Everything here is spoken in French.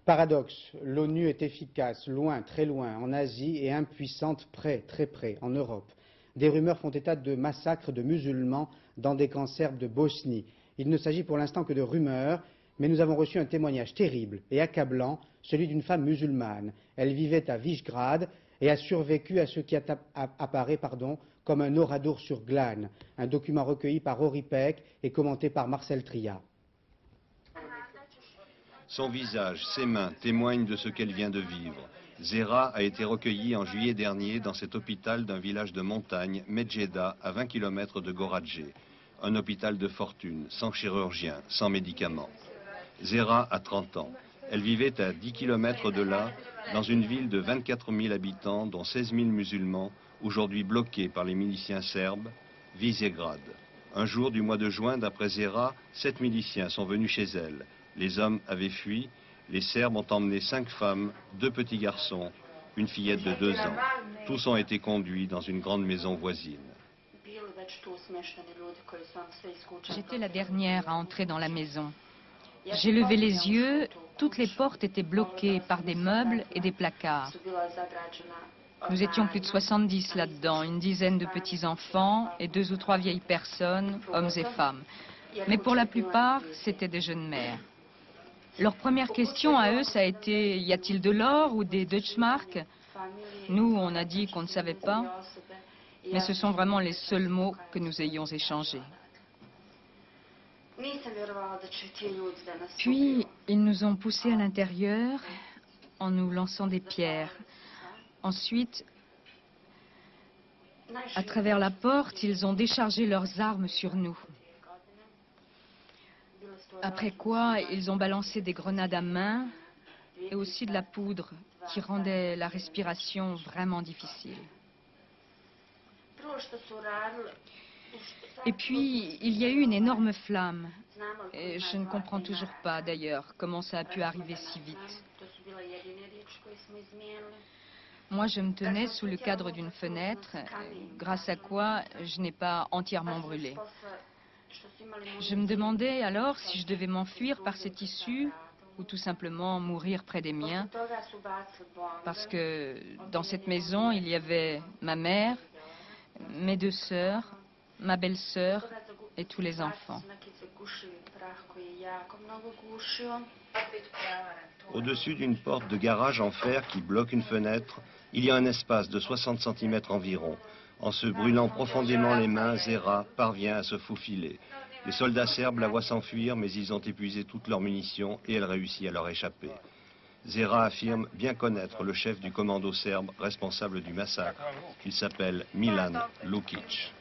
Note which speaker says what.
Speaker 1: Paradoxe, l'ONU est efficace, loin, très loin, en Asie et impuissante, près, très près, en Europe. Des rumeurs font état de massacres de musulmans dans des camps serbes de Bosnie. Il ne s'agit pour l'instant que de rumeurs, mais nous avons reçu un témoignage terrible et accablant, celui d'une femme musulmane. Elle vivait à Visegrad et a survécu à ce qui apparaît comme un oradour sur glane, un document recueilli par Henri Peck et commenté par Marcel Tria.
Speaker 2: Son visage, ses mains témoignent de ce qu'elle vient de vivre. Zehra a été recueillie en juillet dernier dans cet hôpital d'un village de montagne, Medjeda, à 20 km de Goradje. Un hôpital de fortune, sans chirurgien, sans médicaments. Zehra a 30 ans. Elle vivait à 10 km de là, dans une ville de 24 000 habitants, dont 16 000 musulmans, aujourd'hui bloqués par les miliciens serbes, Visegrad. Un jour du mois de juin, d'après Zehra, 7 miliciens sont venus chez elle. Les hommes avaient fui. Les Serbes ont emmené 5 femmes, 2 petits garçons, une fillette de 2 ans. Tous ont été conduits dans une grande maison voisine.
Speaker 3: J'étais la dernière à entrer dans la maison. J'ai levé les yeux, toutes les portes étaient bloquées par des meubles et des placards. Nous étions plus de 70 là-dedans, une dizaine de petits-enfants et 2 ou 3 vieilles personnes, hommes et femmes. Mais pour la plupart, c'étaient des jeunes mères. Leur première question à eux, ça a été « Y a-t-il de l'or ou des Deutschmark ?» Nous, on a dit qu'on ne savait pas, mais ce sont vraiment les seuls mots que nous ayons échangés. Puis, ils nous ont poussés à l'intérieur en nous lançant des pierres. Ensuite, à travers la porte, ils ont déchargé leurs armes sur nous. Après quoi, ils ont balancé des grenades à main et aussi de la poudre qui rendait la respiration vraiment difficile. Et puis, il y a eu une énorme flamme. Et je ne comprends toujours pas, d'ailleurs, comment ça a pu arriver si vite. Moi, je me tenais sous le cadre d'une fenêtre, grâce à quoi je n'ai pas entièrement brûlé. Je me demandais alors si je devais m'enfuir par cette issue ou tout simplement mourir près des miens. Parce que dans cette maison, il y avait ma mère, mes 2 sœurs, ma belle-sœur et tous les enfants.
Speaker 2: Au-dessus d'une porte de garage en fer qui bloque une fenêtre, il y a un espace de 60 cm environ. En se brûlant profondément les mains, Zehra parvient à se faufiler. Les soldats serbes la voient s'enfuir, mais ils ont épuisé toutes leurs munitions et elle réussit à leur échapper. Zehra affirme bien connaître le chef du commando serbe responsable du massacre. Il s'appelle Milan Lukic.